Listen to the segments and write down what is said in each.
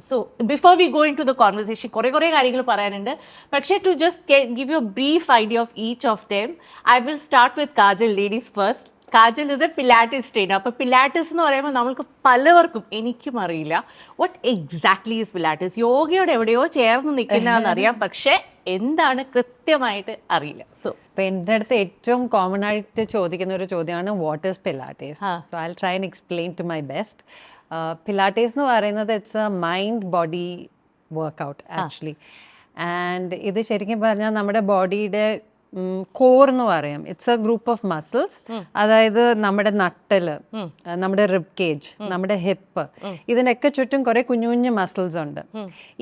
So before we go into the conversation, കുറേ കാര്യങ്ങൾ പറയാനുണ്ട്. പക്ഷേ to just give you a brief idea of each of them, I will start with Kajal, ladies first. Kajal ഇത് Pilates trainer. അപ്പോൾ Pilates എന്ന് പറയുമ്പോൾ നമ്മൾക്ക് പലവർക്കും, എനിക്കും അറിയില്ല വാട്ട് എക്സാക്ട്ലി ഈസ് പിലാറ്റിസ്. യോഗയോട് എവിടെയോ ചേർന്ന് നിൽക്കുന്നതെന്നറിയാം, പക്ഷേ എന്താണ് കൃത്യമായിട്ട് അറിയില്ല. സോ ഇപ്പം എൻ്റെ അടുത്ത് ഏറ്റവും കോമൺ ആയിട്ട് ചോദിക്കുന്ന ഒരു ചോദ്യമാണ് what is Pilates. So I try and explain to my best. Pilates എന്ന് പറയുന്നത് it's a mind body workout actually. And ഇത് ശരിക്കും പറഞ്ഞാൽ നമ്മുടെ ബോഡിയുടെ കോർ എന്ന് പറയാം. It's a group of muscles. അതായത് നമ്മുടെ നട്ടല്, നമ്മുടെ റിബ് കേജ്, നമ്മുടെ ഹിപ്പ്, ഇതിനൊക്കെ ചുറ്റും കുറെ കുഞ്ഞു കുഞ്ഞു മസിൽസ് ഉണ്ട്.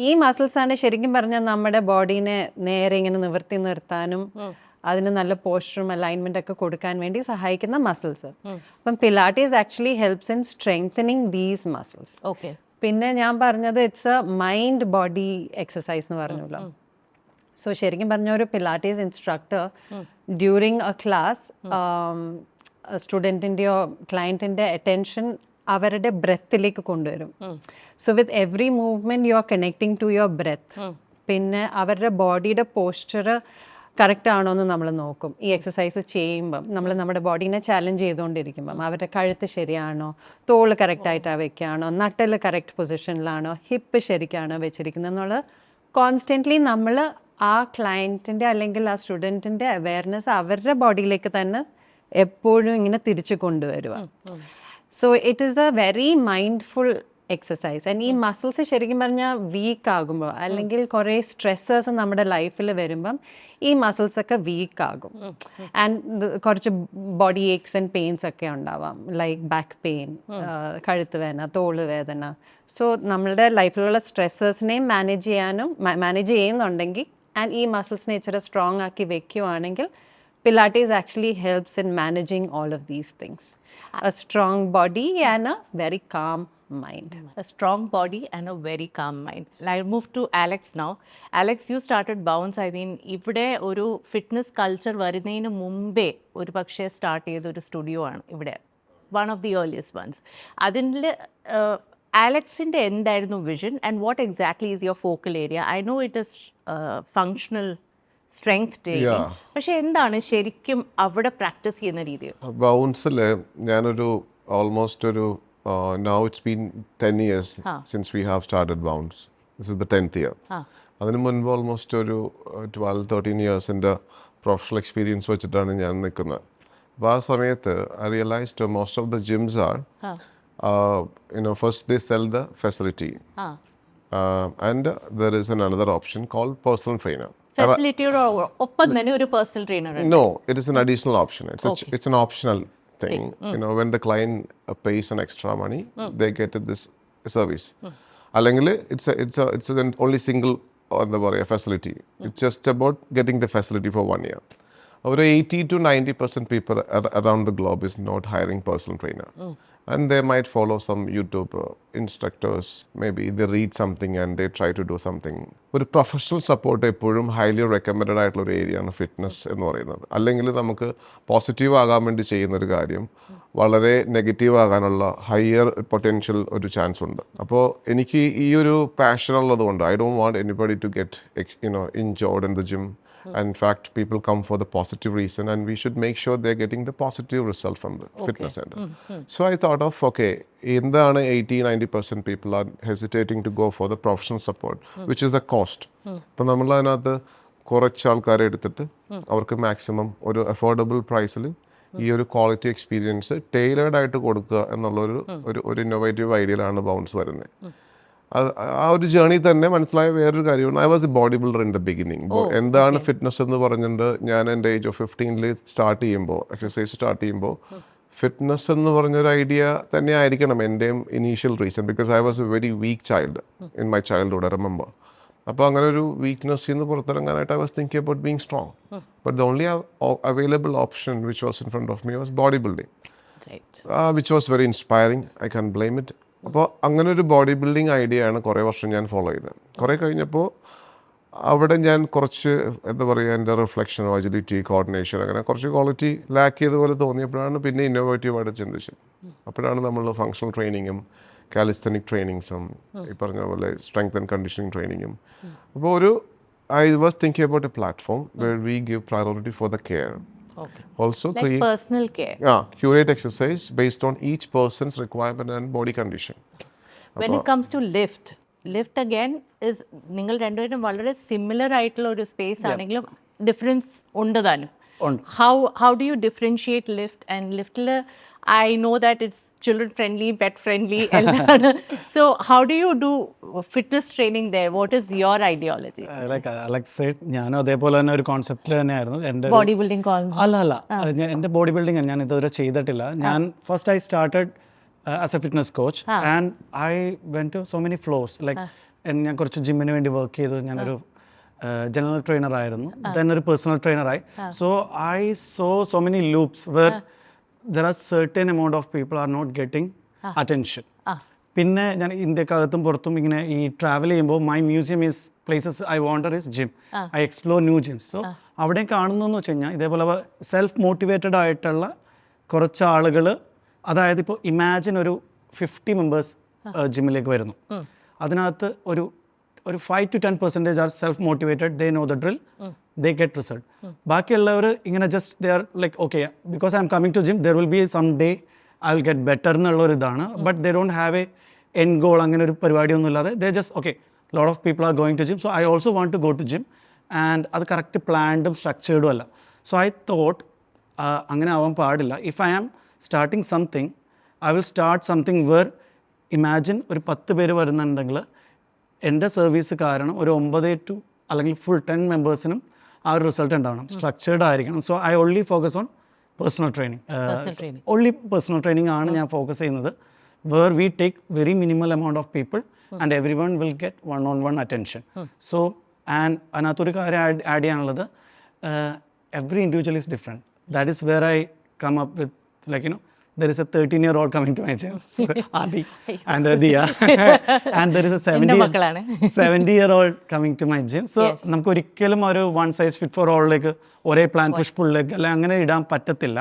ഈ മസിൽസ് ആണ് ശരിക്കും പറഞ്ഞാൽ നമ്മുടെ ബോഡീനെ നേരെ ഇങ്ങനെ നിവർത്തി നിർത്താനും അതിന് നല്ല പോസ്ചറും അലൈൻമെന്റ് ഒക്കെ കൊടുക്കാൻ വേണ്ടി സഹായിക്കുന്ന മസിൽസ്. അപ്പം pilates actually helps in strengthening these muscles. Okay. പിന്നെ ഞാൻ പറഞ്ഞത് it's a mind body exercise എന്ന് പറഞ്ഞല്ലോ. സോ ശരിക്കും പറഞ്ഞ ഒരു pilates instructor during a class സ്റ്റുഡൻറ്റിൻ്റെയോ ക്ലയൻറ്റിൻ്റെ അറ്റൻഷൻ അവരുടെ ബ്രെത്തിലേക്ക് കൊണ്ടുവരും. So with every movement you are connecting to your breath. പിന്നെ അവരുടെ ബോഡിയുടെ പോസ്ചർ കറക്റ്റ് ആണോ എന്ന് നമ്മൾ നോക്കും. ഈ എക്സസൈസ് ചെയ്യുമ്പം നമ്മൾ നമ്മുടെ ബോഡീനെ ചാലഞ്ച് ചെയ്തുകൊണ്ടിരിക്കുമ്പം അവരുടെ കഴുത്ത് ശരിയാണോ, തോള് കറക്റ്റായിട്ടാണ് വെക്കുകയാണോ, നട്ടൽ കറക്റ്റ് പൊസിഷനിലാണോ, ഹിപ്പ് ശരിക്കാണോ വെച്ചിരിക്കുന്നത് എന്നുള്ളത് കോൺസ്റ്റൻ്റ്ലി നമ്മൾ ആ ക്ലയൻറ്റിൻ്റെ അല്ലെങ്കിൽ ആ സ്റ്റുഡൻറ്റിൻ്റെ അവെയർനെസ് അവരുടെ ബോഡിയിലേക്ക് തന്നെ എപ്പോഴും ഇങ്ങനെ തിരിച്ചു കൊണ്ടുവരിക. So it is A very mindful exercise. And ഈ മസിൽസ് ശരിക്കും പറഞ്ഞാൽ വീക്ക് ആകുമ്പോൾ അല്ലെങ്കിൽ കുറേ സ്ട്രെസ്സേഴ്സ് നമ്മുടെ ലൈഫിൽ വരുമ്പം ഈ മസിൽസൊക്കെ വീക്ക് ആകും. ആൻഡ് കുറച്ച് ബോഡി ഏക്സ് ആൻഡ് പെയിൻസ് ഒക്കെ ഉണ്ടാവാം, ലൈക്ക് ബാക്ക് പെയിൻ, കഴുത്ത് വേദന, തോള് വേദന. സോ നമ്മളുടെ ലൈഫിലുള്ള സ്ട്രെസ്സേഴ്സിനെയും മാനേജ് ചെയ്യുന്നുണ്ടെങ്കിൽ ആൻഡ് ഈ മസിൽസിനെ ഇച്ചിരി സ്ട്രോങ് ആക്കി വെക്കുകയാണെങ്കിൽ Pilates actually helps in managing all of these things. A strong body and A very calm mind. A strong body and a very calm mind. I'll move to Alex now. Alex, you started Bounce. I mean, ഇവിടെ ഒരു fitness culture വരുന്നതിന് മുമ്പേ ഒരു പക്ഷേ start ചെയ്തൊരു studio ആണ് ഇവിടെ, one of the earliest ones. അതിൽ ആലക്സിൻ്റെ എന്തായിരുന്നു vision and what exactly is your focal area? I know it is functional strength training, പക്ഷേ എന്താണ് ശരിക്കും അവിടെ പ്രാക്ടീസ് ചെയ്യുന്ന രീതി? ബൗൺസിൽ ഞാനൊരു ഓൾമോസ്റ്റ് ഒരു now it's been 10 years since we have started Bounce. This is the 10th year. അതിന് മുൻപ് ഓൾമോസ്റ്റ് ഒരു 12-13 ഇയേഴ്സിൻ്റെ പ്രൊഫഷണൽ എക്സ്പീരിയൻസ് വെച്ചിട്ടാണ് ഞാൻ നിൽക്കുന്നത്. അപ്പോൾ ആ സമയത്ത് I realised most of the gyms are first they sell the facility and there is another option called personal trainer. ഫെസിലിറ്റിയുടെ ഒപ്പം തന്നെ ഒരു personal trainer? No, it is an additional option. It's an optional thing. When the client pays an extra money, they get this service. അല്ലെങ്കിൽ it's an only single എന്താ പറയുക facility. It's just about getting the facility for 1 year. Over 80-90% people around the globe is not hiring personal trainer. And they might follow some YouTube instructors, maybe they read something and they try to do something. ഒരു professional support എപ്പോഴും highly recommended ആയിട്ടുള്ള ഒരു area ആണ് fitness എന്ന് പറയുന്നത്. അല്ലെങ്കിൽ നമുക്ക് positive ആകാൻ വേണ്ടി ചെയ്യുന്നൊരു കാര്യം വളരെ നെഗറ്റീവ് ആകാനുള്ള ഹയർ പൊട്ടൻഷ്യൽ ഒരു ചാൻസ് ഉണ്ട്. അപ്പോൾ എനിക്ക് ഈ ഒരു പാഷൻ ഉള്ളത് കൊണ്ട് I don't want anybody to get injured in the gym. And in fact, people come for the positive reason and we should make sure they're getting the positive result from the fitness center. So I thought of, okay, എന്താണ് 80-90% people are hesitating to go for the professional support, which is the cost. അപ്പോൾ നമ്മൾ അതിനകത്ത് കുറച്ച് ആൾക്കാരെ എടുത്തിട്ട് അവർക്ക് maximum ഒരു affordable പ്രൈസിൽ ഈ ഒരു ക്വാളിറ്റി എക്സ്പീരിയൻസ് ടൈലേർഡ് ആയിട്ട് കൊടുക്കുക എന്നുള്ള ഒരു ഇന്നോവേറ്റീവ് ഐഡിയയിലാണ് ബൗൺസ് വരുന്നത്. ആ ഒരു ജേണി തന്നെ മനസ്സിലായ വേറൊരു കാര്യമാണ്, I was a body builder in the beginning. എന്താണ് ഫിറ്റ്നസ് എന്ന് പറഞ്ഞിട്ട് ഞാൻ എൻ്റെ ഏജ് ഓഫ് 15 സ്റ്റാർട്ട് ചെയ്യുമ്പോൾ, എക്സസൈസ് സ്റ്റാർട്ട് ചെയ്യുമ്പോൾ ഫിറ്റ്നസ് എന്ന് പറഞ്ഞൊരു ഐഡിയ തന്നെ ആയിരിക്കണം എൻ്റെയും initial reason. Because I was a very weak child in my childhood, I remember. അപ്പോൾ അങ്ങനെ ഒരു വീക്ക്നെസ്സിൽ നിന്ന് പുറത്തിറങ്ങാനായിട്ട് I was thinking about being strong. But the only available option which was in front of me was body building, which was very inspiring. I can blame it. അപ്പോൾ അങ്ങനെ ഒരു body building idea ആണ് കുറേ വർഷം ഞാൻ follow ചെയ്തത്. കുറേ കഴിഞ്ഞപ്പോൾ അവിടെ ഞാൻ കുറച്ച് എന്താ പറയുക, എൻ്റെ റിഫ്ലക്ഷനോ അജിലിറ്റി, കോർഡിനേഷൻ, അങ്ങനെ കുറച്ച് ക്വാളിറ്റി ലാക്ക് ചെയ്തതുപോലെ തോന്നിയപ്പോഴാണ് പിന്നെ ഇന്നോവേറ്റീവായിട്ട് ചിന്തിച്ചത്. അപ്പോഴാണ് നമ്മൾ ഫങ്ഷണൽ ട്രെയിനിങ്ങും കാലിസ്തനിക് ട്രെയിനിങ്സും ഈ പറഞ്ഞ പോലെ സ്ട്രെങ്ത് ആൻഡ് കണ്ടീഷനിങ് ട്രെയിനിങ്ങും. അപ്പോൾ I was thinking about a platform where we give priority for the care. Okay. Also Like personal care. curate exercise based on each person's requirement and body condition. When it comes to lift again is നിങ്ങൾ രണ്ടുപേരും വളരെ similar ആയിട്ടുള്ള ഒരു space ആണെങ്കിലും difference ഉണ്ട് താനും. How do you differentiate lift and ലിഫ്റ്റിൽ I know that it's children friendly, pet friendly. So how do you do fitness training there? What is your ideology? Like Alex said, ഞാനും അതേപോലെ തന്നെ ഒരു കോൺസെപ്റ്റിൽ തന്നെയായിരുന്നു എൻ്റെ Body building അല്ല എൻ്റെ body building ഞാൻ ഇതുവരെ ചെയ്തിട്ടില്ല. ഞാൻ first I started as a fitness coach and I went to so many flows. Like ഞാൻ കുറച്ച് ജിമ്മിന് വേണ്ടി വർക്ക് ചെയ്തു. ഞാനൊരു ജനറൽ ട്രെയിനർ ആയിരുന്നു, ദെൻ ഒരു പേഴ്സണൽ ട്രെയിനറായി. So I saw many loops where there are certain amount of people are not getting attention. പിന്നെ ഞാൻ ഇന്ത്യക്കകത്തും പുറത്തും ഇങ്ങനെ ഈ ട്രാവൽ ചെയ്യുമ്പോൾ my museum is places I wander is gym. I explore new gyms. So അവിടെ കാണുന്നതെന്ന് വെച്ച് കഴിഞ്ഞാൽ ഇതേപോലെ സെൽഫ് മോട്ടിവേറ്റഡ് ആയിട്ടുള്ള കുറച്ച് ആളുകൾ, അതായത് ഇപ്പോൾ ഇമാജിൻ ഒരു 50 മെമ്പേഴ്സ് ജിമ്മിലേക്ക് വരുന്നു. അതിനകത്ത് ഒരു 5 to 10% are self motivated, they know the drill, they get result. ബാക്കിയുള്ളവർ ഇങ്ങനെ just they are like okay because I am coming to gym there will be some day I will get better എന്നുള്ള ഒരു ഇതാണ്. But they don't have a end goal, അങ്ങനെ ഒരു പരിപാടിയൊന്നും ഇല്ലാതെ they just okay lot of people are going to gym so I also want to go to gym and അത് correct പ്ലാൻഡും സ്ട്രക്ചേർഡും അല്ല. സോ ഐ തോട്ട് അങ്ങനെ ആവാൻ പാടില്ല. If I am starting something I will start something where imagine ഒരു 10 പേര് വരുന്നുണ്ടെങ്കിൽ എൻ്റെ സർവീസ് കാരണം ഒരു 9 to അല്ലെങ്കിൽ ഫുൾ 10 മെമ്പേഴ്സിനും ആ ഒരു റിസൾട്ട് ഉണ്ടാവണം. സ്ട്രക്ചേർഡ് ആയിരിക്കണം. So I only focus on personal training. Only personal training ആണ് ഞാൻ ഫോക്കസ് ചെയ്യുന്നത്. Where we take very minimal amount of people and every one will get 1-on-1 attention. So and അതിനകത്തൊരു കാര്യം add ചെയ്യാനുള്ളത്, every individual is different. That is where I come up with like there is a 13-year-old coming to my gym, so Adi and Diya, and there is a 70-year-old coming to my gym. So നമുക്ക് ഒരിക്കലും ഒരു one size fit for ഓളിലേക്ക് ഒരേ plan push pull leg അല്ലെ അങ്ങനെ ഇടാൻ പറ്റത്തില്ല.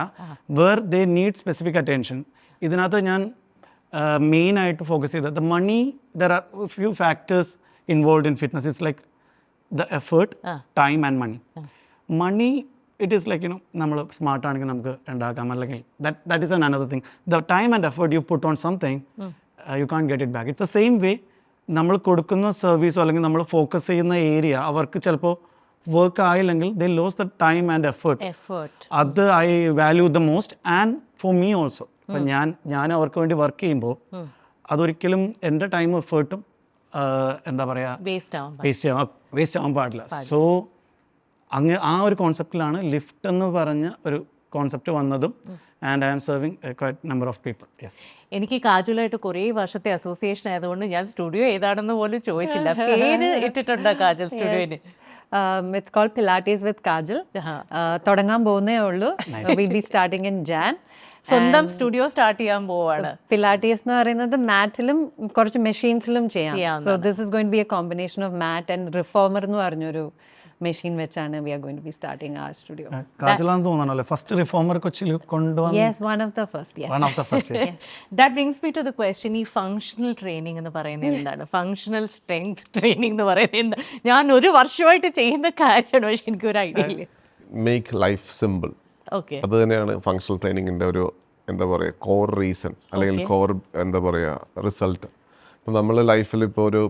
Where they need specific attention. ഇതിനകത്ത് ഞാൻ മെയിനായിട്ട് ഫോക്കസ് ചെയ്തത് money, there are few factors involve in fitness. It's like the effort, time and money. Money it is like നമ്മൾ സ്മാർട്ട് ആണെങ്കിൽ നമുക്ക് ഉണ്ടാക്കാം, അല്ലെങ്കിൽ that is another thing. The time and effort you put on something you can't get it back. It's the same way നമ്മൾ കൊടുക്കുന്ന സർവീസോ അല്ലെങ്കിൽ നമ്മൾ focus ചെയ്യുന്ന ഏരിയ അവർക്ക് ചിലപ്പോൾ work ആയില്ലെങ്കിൽ they lose the time and effort. അത് I value the most and for me also. അപ്പം ഞാൻ അവർക്ക് വേണ്ടി വർക്ക് ചെയ്യുമ്പോൾ അതൊരിക്കലും എൻ്റെ ടൈം എഫേർട്ടും എന്താ പറയുക വേസ്റ്റ് ആവാൻ പാടില്ല. സോ ആ ഒരു കോൺസെപ്റ്റിലാണ് ലിഫ്റ്റ് എന്ന് പറഞ്ഞ ഒരു കോൺസെപ്റ്റ് വന്നതും. And I am serving quite number of people. Yes, എനിക്ക് കാജുലായിട്ട് കുറേ വർഷത്തെ അസോസിയേഷൻ ആയതുകൊണ്ട് ഞാൻ സ്റ്റുഡിയോ ഏതാണെന്ന് പോലും ചോദിച്ചില്ല. പേര് ഇട്ടിട്ടുണ്ടോ kajal സ്റ്റുഡിയോന്? It's called Pilates with Kajal. തുടങ്ങാൻ പോകുന്നേ ഉള്ളൂ. We'll be starting in Jan. സ്വന്തം സ്റ്റുഡിയോ സ്റ്റാർട്ട് ചെയ്യാൻ പോവാണ്. പിലാറ്റീസ് എന്ന് പറയുന്നത് മാറ്റിലും കുറച്ച് മെഷീൻസിലും ചെയ്യാം. So this is going to be a combination of mat and reformer എന്ന് പറഞ്ഞൊരു മെഷീൻ വെച്ചാണ് we are going to be starting our studio. കാജലാന്ന് തോന്നുന്നല്ലേ ഫസ്റ്റ് റിഫോമർ കൊച്ചിയിൽ കൊണ്ടുവന്ന? Yes, one of the first. Yes. That brings me to the question, ഈ functional training എന്ന് പറയുന്നത് എന്താണ്? ഫങ്ഷണൽ സ്ട്രെങ്ത് ട്രെയിനിങ് എന്ന് പറയുന്നത് എന്താ? ഞാൻ ഒരു വർഷമായിട്ട് ചെയ്യുന്ന കാര്യമാണ്, പക്ഷെ എനിക്കൊരു ഐഡിയ ഇല്ല. Make life simple. ഓക്കെ, അത് തന്നെയാണ് ഫങ്ഷണൽ ട്രെയിനിങ്ങിൻ്റെ ഒരു എന്താ പറയുക കോർ റീസൺ അല്ലെങ്കിൽ കോർ എന്താ പറയുക റിസൾട്ട്. ഇപ്പോൾ നമ്മൾ ലൈഫിൽ ഇപ്പോൾ ഒരു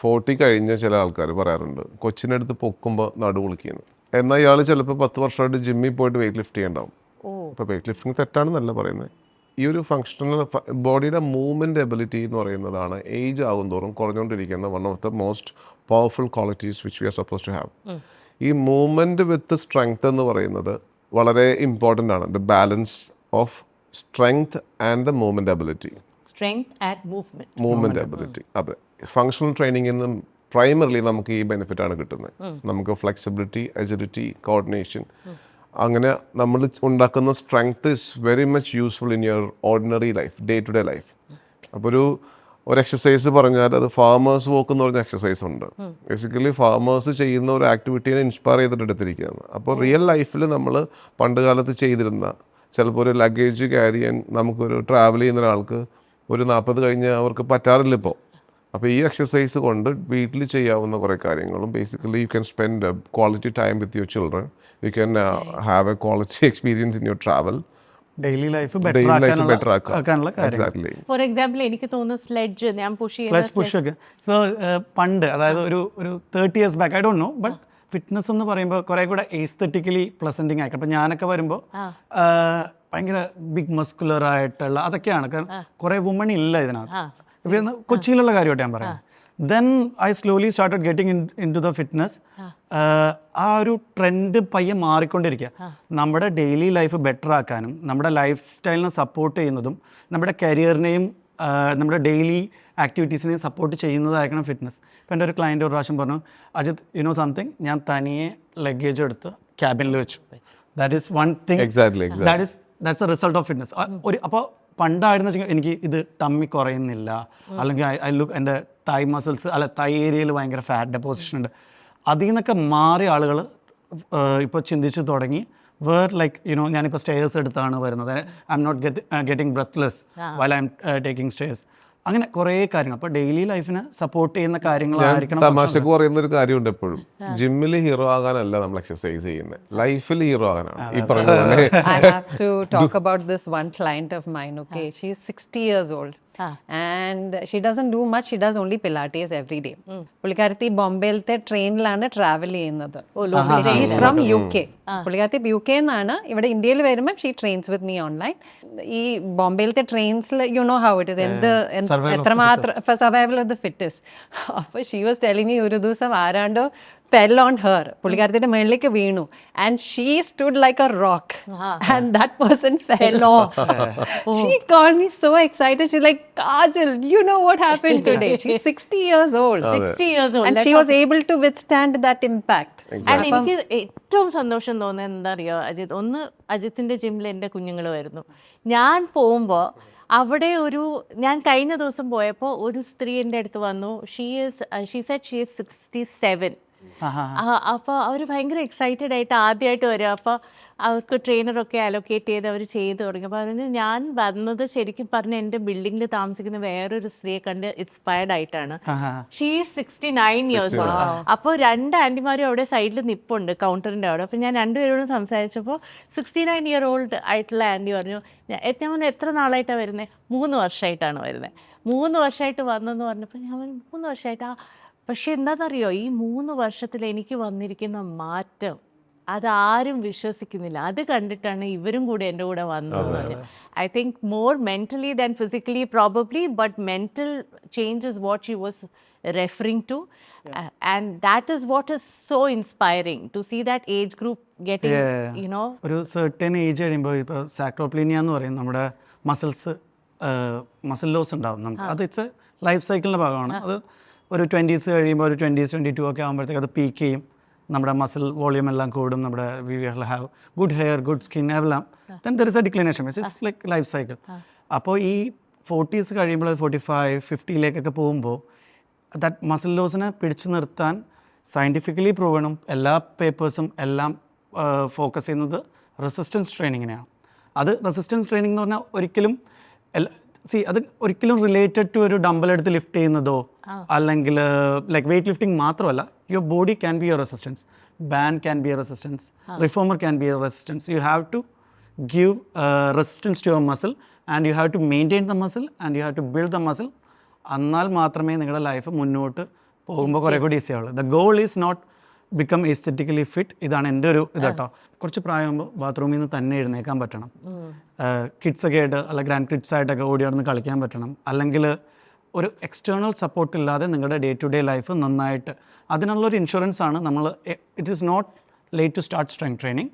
40 കഴിഞ്ഞ ചില ആൾക്കാർ പറയാറുണ്ട് കൊച്ചിൻ്റെ അടുത്ത് പൊക്കുമ്പോൾ നടുവുളിക്കുന്നു. എന്നാൽ ഇയാൾ ചിലപ്പോൾ 10 വർഷമായിട്ട് ജിമ്മിൽ പോയിട്ട് വെയിറ്റ് ലിഫ്റ്റ് ചെയ്യണ്ടാവും. ഇപ്പോൾ വെയിറ്റ് ലിഫ്റ്റിംഗ് തെറ്റാണെന്നല്ല പറയുന്നത്. ഈ ഒരു ഫങ്ഷണൽ ബോഡിയുടെ മൂവ്മെൻറ്റ് എബിലിറ്റി എന്ന് പറയുന്നതാണ് ഏജ് ആകും തോറും കുറഞ്ഞുകൊണ്ടിരിക്കുന്ന one of the most powerful qualities which we are suppose to have. ഈ മൂവ്മെൻറ്റ് വിത്ത് സ്ട്രെങ്ത് എന്ന് പറയുന്നത് വളരെ ഇമ്പോർട്ടൻ്റ് ആണ്. The balance of strength and the movement ability. Movement ability. അതെ, ഫങ്ഷണൽ ട്രെയിനിങ്ങിൽ നിന്നും പ്രൈമറിലി നമുക്ക് ഈ ബെനിഫിറ്റാണ് കിട്ടുന്നത്. നമുക്ക് ഫ്ലെക്സിബിലിറ്റി, എജിലിറ്റി, കോർഡിനേഷൻ, അങ്ങനെ നമ്മൾ ഉണ്ടാക്കുന്ന strength is very much useful in your ordinary life, day to day life. അപ്പോൾ ഒരു എക്സസൈസ് പറഞ്ഞാൽ അത് ഫാമേഴ്സ് വോക്ക് എന്ന് പറഞ്ഞ എക്സസൈസ് ഉണ്ട്. ബേസിക്കലി ഫാമേഴ്സ് ചെയ്യുന്ന ഒരു ആക്ടിവിറ്റീനെ ഇൻസ്പയർ ചെയ്തിട്ട് എടുത്തിരിക്കുകയാണ്. അപ്പോൾ റിയൽ ലൈഫിൽ നമ്മൾ പണ്ട് കാലത്ത് ചെയ്തിരുന്ന ചിലപ്പോൾ ഒരു ലഗേജ് ക്യാരി ചെയ്യാൻ നമുക്കൊരു ട്രാവൽ ചെയ്യുന്ന ഒരാൾക്ക് ഒരു 40 കഴിഞ്ഞ് അവർക്ക് പറ്റാറില്ല ഇപ്പോൾ. അപ്പോൾ ഈ എക്സസൈസ് കൊണ്ട് വീട്ടിൽ ചെയ്യാവുന്ന കുറേ കാര്യങ്ങളും basically you can spend quality time with your children, you can have a quality experience in your travel, daily life daily life better ആക്കാനുള്ള കാര്യം. എക്സാക്ട്ലി. ഫോർ എക്സാമ്പിൾ എനിക്ക് തോന്നുന്നു സ്ലെഡ്ജ് ഞാൻ പുഷ് സ്ലെഡ്ജ് പുഷ് ഒക്കെ. സോ പണ്ട്, അതായത് ഒരു 30 years back, I don't know, but fitness എന്ന് പറയുമ്പോൾ കുറെ കൂടെ എസ്തെറ്റിക്കലി പ്ലസന്റിങ് ആയിരിക്കും. അപ്പം ഞാനൊക്കെ വരുമ്പോൾ ഭയങ്കര ബിഗ് മസ്കുലർ ആയിട്ടുള്ള അതൊക്കെയാണ്. കാരണം കുറെ വുമൺ ഇല്ല ഇതിനകത്ത്. ഇപ്പം കൊച്ചിയിലുള്ള കാര്യമായിട്ട് ഞാൻ പറയാം. Then I slowly started getting in to the fitness. ആ ഒരു ട്രെൻഡ് പയ്യെ മാറിക്കൊണ്ടിരിക്കുക. നമ്മുടെ ഡെയിലി ലൈഫ് ബെറ്റർ ആക്കാനും നമ്മുടെ ലൈഫ് സ്റ്റൈലിനെ സപ്പോർട്ട് ചെയ്യുന്നതും നമ്മുടെ കരിയറിനെയും നമ്മുടെ ഡെയിലി ആക്ടിവിറ്റീസിനെയും സപ്പോർട്ട് ചെയ്യുന്നതായിരിക്കണം ഫിറ്റ്നസ്. ഇപ്പം എൻ്റെ ഒരു ക്ലയൻറ്റ് ഒരു പ്രാവശ്യം പറഞ്ഞു, അജിത് യു നോ സംതിങ്, ഞാൻ തനിയെ ലഗേജ് എടുത്ത് ക്യാബിനിൽ വെച്ചു. That is one thing, that's A result of fitness. അപ്പോൾ പണ്ടായിരുന്നു വെച്ചാൽ എനിക്ക് ഇത് ടമ്മി കുറയുന്നില്ല, അല്ലെങ്കിൽ ഐ ലുക്ക് എൻ്റെ തൈ മസിൽസ് അല്ല തൈ ഏരിയയിൽ ഭയങ്കര ഫാറ്റ് ഡെപ്പോസിഷൻ ഉണ്ട്. അതിൽ നിന്നൊക്കെ മാറിയ ആളുകൾ ഇപ്പോൾ ചിന്തിച്ച് തുടങ്ങി. ലൈക്ക് യുനോ ഞാനിപ്പോൾ സ്റ്റേഴ്സ് എടുത്താണ് വരുന്നത്, I'm not getting breathless while I'm taking stairs. അങ്ങനെ കുറേ കാര്യങ്ങൾ. അപ്പോൾ ഡെയിലി ലൈഫിനെ സപ്പോർട്ട് ചെയ്യുന്ന കാര്യങ്ങളായിരിക്കണം. തമാശക്ക് പറയുന്ന ഒരു കാര്യമുണ്ട് എപ്പോഴും, ജിമ്മിൽ ഹീറോ ആകാനല്ല നമ്മൾ എക്സസൈസ് ചെയ്യുന്നത്, ലൈഫിൽ ഹീറോ ആകാനാണ്. ഈ പറഞ്ഞ പോലെ I have to talk about this one client of mine, okay? She's 60 years old. And she doesn't do much, she does only Pilates every day. പുള്ളിക്കാരത്തി ബോംബെയിലത്തെ ട്രെയിനിലാണ് ട്രാവൽ ചെയ്യുന്നത്. She's from UK. പുള്ളിക്കാരത്തി UK എന്നാണ്. ഇവിടെ ഇന്ത്യയിൽ വരുമ്പോൾ she trains with me online. ഈ ബോംബെയിലത്തെ ട്രെയിൻസിൽ you know how it is, എത്രമാത്രം സർവൈവൽ ഓഫ് ദ ഫിറ്റസ്റ്റ്. അപ്പോൾ ഷീ വാസ് ടെലിംഗ് മീ ഒരു ദിവസം ആരാണ്ടോ fell on her. പുള്ളിക്കാരത്തിന്റെ മേളിലേക്ക് വീണു. And she stood like a rock. And that person fell off. She called me so excited. She's like, Kajal, you know what happened today? She's 60 years old. 60 years old. And she was able to withstand that impact. And എനിക്ക് ഏറ്റവും സന്തോഷം തോന്നുന്നത് എന്താ അറിയോ അജിത്, ഒന്ന് അജിത്തിന്റെ ജിമ്മിൽ എൻ്റെ കുഞ്ഞുങ്ങൾ വരുന്നു. ഞാൻ പോകുമ്പോൾ അവിടെ ഞാൻ കഴിഞ്ഞ ദിവസം പോയപ്പോൾ ഒരു സ്ത്രീ എൻ്റെ അടുത്ത് വന്നു. She said she is 67. അപ്പോൾ അവർ ഭയങ്കര എക്സൈറ്റഡ് ആയിട്ട് ആദ്യമായിട്ട് വരും. അപ്പോൾ അവർക്ക് ട്രെയിനറൊക്കെ അലോക്കേറ്റ് ചെയ്ത് അവർ ചെയ്ത് തുടങ്ങി. അപ്പോൾ അതിന് ഞാൻ വന്നത് ശരിക്കും പറഞ്ഞ എൻ്റെ ബിൽഡിങ്ങിൽ താമസിക്കുന്ന വേറൊരു സ്ത്രീയെ കണ്ട് ഇൻസ്പയർഡ് ആയിട്ടാണ്. She is 69 years old. അപ്പോൾ 2 ആൻറ്റിമാരും അവിടെ സൈഡിൽ നിൽപ്പുണ്ട് കൗണ്ടറിൻ്റെ അവിടെ. അപ്പോൾ ഞാൻ രണ്ടുപേരോടും സംസാരിച്ചപ്പോൾ 69 year old ആയിട്ടുള്ള ആൻറ്റി പറഞ്ഞു, ഞാൻ എത്ര നാളായിട്ടാണ് വരുന്നത്? 3 വർഷമായിട്ടാണ് വരുന്നത്. 3 വർഷമായിട്ട് വന്നെന്ന് പറഞ്ഞപ്പോൾ ഞാൻ 3 വർഷമായിട്ടാ. പക്ഷെ എന്താണെന്നറിയോ, ഈ 3 വർഷത്തിൽ എനിക്ക് വന്നിരിക്കുന്ന മാറ്റം അതാരും വിശ്വസിക്കുന്നില്ല. അത് കണ്ടിട്ടാണ് ഇവരും കൂടെ എൻ്റെ കൂടെ വന്നത്. I think more mentally than physically probably, but mental change is what she was referring to. And that is what is so inspiring to see that age group getting you know. ഒരു സെർട്ടൻ ഏജ് കഴിയുമ്പോൾ ഇപ്പോൾ സാക്രോപ്ലീനിയ എന്ന് പറയും, നമ്മുടെ muscle loss ഉണ്ടാവും നമുക്ക്. അത് it's life സൈക്കിളിൻ്റെ ഭാഗമാണ്. അത് ഒരു 20s കഴിയുമ്പോൾ ഒരു 22 ഒക്കെ ആകുമ്പോഴത്തേക്ക് അത് പീക്ക് ചെയ്യും. നമ്മുടെ മസിൽ വോളിയം എല്ലാം കൂടും. നമ്മുടെ we will have good hair, good skin, എല്ലാം. Then there is a declination. It's like life cycle. അപ്പോൾ ഈ 40s കഴിയുമ്പോൾ 45, 50ലേക്കൊക്കെ പോകുമ്പോൾ ദാറ്റ് മസിൽ ലോസിനെ പിടിച്ചു നിർത്താൻ സയൻറ്റിഫിക്കലി പ്രൂവണും എല്ലാ പേപ്പേഴ്സും എല്ലാം ഫോക്കസ് ചെയ്യുന്നത് റെസിസ്റ്റൻസ് ട്രെയിനിങ്ങിനെയാണ്. അത് റെസിസ്റ്റൻസ് ട്രെയിനിങ് എന്ന് പറഞ്ഞാൽ അത് ഒരിക്കലും റിലേറ്റഡ് ടു ഒരു ഡംബൽ എടുത്ത് ലിഫ്റ്റ് ചെയ്യുന്നതോ അല്ലെങ്കിൽ ലൈക്ക് വെയിറ്റ് ലിഫ്റ്റിംഗ് മാത്രമല്ല. Your body can be your resistance, band can be your resistance, reformer can be your resistance. You have to give resistance to your muscle and you have to maintain the muscle and you have to build the muscle. എന്നാൽ മാത്രമേ നിങ്ങളുടെ life മുന്നോട്ട് പോകുമ്പോൾ കുറേ കൂടി easy ആവുള്ളൂ. The goal is not become aesthetically fit. ഇതാണ് എൻ്റെ ഒരു ഇത് കേട്ടോ. കുറച്ച് പ്രായമാകുമ്പോൾ ബാത്റൂമിൽ നിന്ന് തന്നെ എഴുന്നേക്കാൻ പറ്റണം. കിഡ്സൊക്കെ ആയിട്ട് അല്ല ഗ്രാൻഡ് കിഡ്സായിട്ടൊക്കെ ഓടി നടന്ന് കളിക്കാൻ പറ്റണം. അല്ലെങ്കിൽ ഒരു എക്സ്റ്റേണൽ സപ്പോർട്ട് ഇല്ലാതെ നിങ്ങളുടെ ഡേ ടു ഡേ ലൈഫ് നന്നായിട്ട്, അതിനുള്ളൊരു ഇൻഷുറൻസ് ആണ് നമ്മൾ. It is not late to start strength training.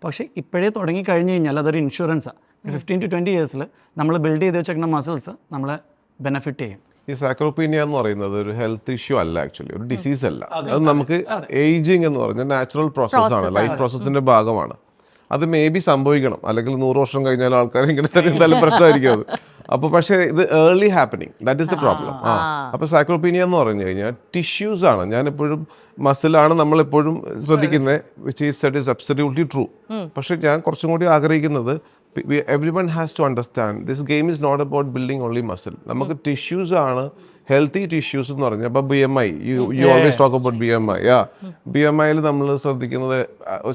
പക്ഷേ ഇപ്പോഴേ തുടങ്ങി കഴിഞ്ഞ് കഴിഞ്ഞാൽ അതൊരു ഇൻഷുറൻസാണ്. 15 to 20 years നമ്മൾ ബിൽഡ് ചെയ്ത് വെച്ചേക്കുന്ന മസിൽസ് നമ്മളെ ബെനിഫിറ്റ് ചെയ്യും. ഈ സാക്രോപീനിയ എന്ന് പറയുന്നത് ഒരു ഹെൽത്ത് ഇഷ്യൂ അല്ല, ആക്ച്വലി ഒരു ഡിസീസ് അല്ല. അത് നമുക്ക് ഏജിങ് എന്ന് പറഞ്ഞാൽ നാച്ചുറൽ പ്രോസസ്സാണ്, ലൈഫ് പ്രോസസ്സിന്റെ ഭാഗമാണ്. അത് മേ ബി സംഭവിക്കണം, അല്ലെങ്കിൽ 100 വർഷം കഴിഞ്ഞാൽ ആൾക്കാർ ഇങ്ങനെ തന്നെ എന്തായാലും പ്രശ്നമായിരിക്കും അത്. അപ്പോൾ പക്ഷേ ഇത് early happening, that is the problem. അപ്പോൾ സാക്രോപീനിയ എന്ന് പറഞ്ഞു കഴിഞ്ഞാൽ ടിഷ്യൂസ് ആണ്. ഞാനെപ്പോഴും മസിലാണ് നമ്മളെപ്പോഴും ശ്രദ്ധിക്കുന്നത്, which is that is absolutely true. പക്ഷേ ഞാൻ കുറച്ചും കൂടി ആഗ്രഹിക്കുന്നത് everyone has to understand this game is not about building only muscle. നമുക്ക് ടിഷ്യൂസ് ആണ് ഹെൽത്തി ടിഷ്യൂസ് എന്ന് പറഞ്ഞാൽ അപ്പോൾ BMI you always talk about BMI. BMIയിൽ നമ്മൾ ശ്രദ്ധിക്കുന്നത്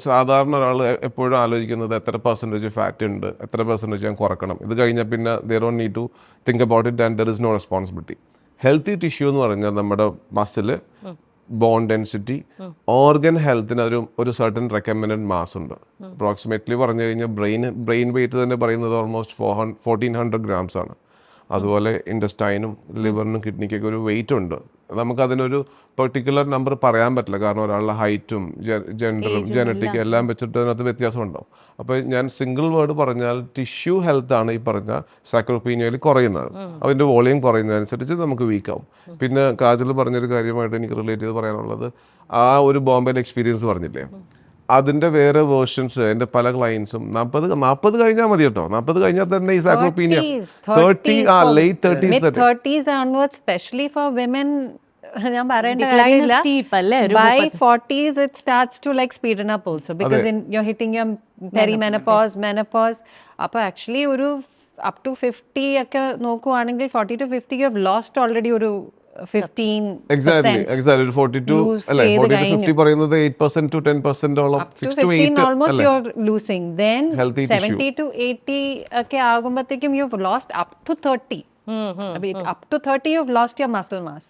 സാധാരണ ഒരാൾ എപ്പോഴും ആലോചിക്കുന്നത് എത്ര പെർസെൻറ്റേജ് ഫാറ്റ് ഉണ്ട്, എത്ര പെർസെൻറ്റേജ് ഞാൻ കുറക്കണം. ഇത് കഴിഞ്ഞാൽ പിന്നെ they don't need to think about it and there is no responsibility. Healthy tissue എന്ന് പറഞ്ഞാൽ നമ്മുടെ മസിൽ, ബോൺ ഡെൻസിറ്റി, ഓർഗൻ ഹെൽത്തിന് ഒരു സർട്ടൻ റെക്കമെൻഡഡ് മാസ് ഉണ്ട്. അപ്രോക്സിമേറ്റ്ലി പറഞ്ഞു കഴിഞ്ഞാൽ ബ്രെയിൻ വെയിറ്റ് തന്നെ പറയുന്നത് ഓൾമോസ്റ്റ് 1400 grams ആണ്. അതുപോലെ ഇൻഡസ്റ്റൈനും ലിവറിനും കിഡ്നിക്കൊക്കെ ഒരു വെയിറ്റ് ഉണ്ട്. നമുക്കതിനൊരു പെർട്ടിക്കുലർ നമ്പർ പറയാൻ പറ്റില്ല, കാരണം ഒരാളുടെ ഹൈറ്റും ജെൻഡറും ജനറ്റിക്കും എല്ലാം വെച്ചിട്ട് അതിനകത്ത് വ്യത്യാസം ഉണ്ടാവും. അപ്പോൾ ഞാൻ സിംഗിൾ വേർഡ് പറഞ്ഞാൽ ടിഷ്യൂ ഹെൽത്ത് ആണ് ഈ പറഞ്ഞ സാക്രോപീനിയയിൽ കുറയുന്നത്. അതിൻ്റെ വോളിയം കുറയുന്നതനുസരിച്ച് നമുക്ക് വീക്കാവും. പിന്നെ കാജൽ പറഞ്ഞൊരു കാര്യമായിട്ട് എനിക്ക് റിലേറ്റ് ചെയ്ത് പറയാനുള്ളത്, ആ ഒരു ബോംബെയിലെ എക്സ്പീരിയൻസ് പറഞ്ഞില്ലേ, അതിൻ്റെ വേറെ വേർഷൻസ് എൻ്റെ പല ക്ലയൻസും 40 കഴിഞ്ഞാൽ മതി കേട്ടോ. 40 കഴിഞ്ഞാൽ തന്നെ ഈ സാക്രോപീനിയ 30 late 30s mid-30s onwards, especially for women. ഞാൻ പറയേണ്ട Decline is കാര്യമില്ല. steep അല്ലേ? By 40s it starts to like speeden up also, because you're hitting your perimenopause, menopause. അപ്പോൾ ആക്ച്വലി ഒരു up to 50 ഒക്കെ നോക്കുവാണെങ്കിൽ 40 to 50 you have lost already ഒരു 15%. Exactly. ഒരു 42 അല്ലേ, 40 to 50 പറയുന്നത് 8% to 10% ഓളം, 6 to 8 almost you're losing. Then Healthy 70 to 80 ഒക്കെ ആകുമ്പോഴത്തേക്കും you've lost up to 30. Up to 30 you've lost your muscle mass.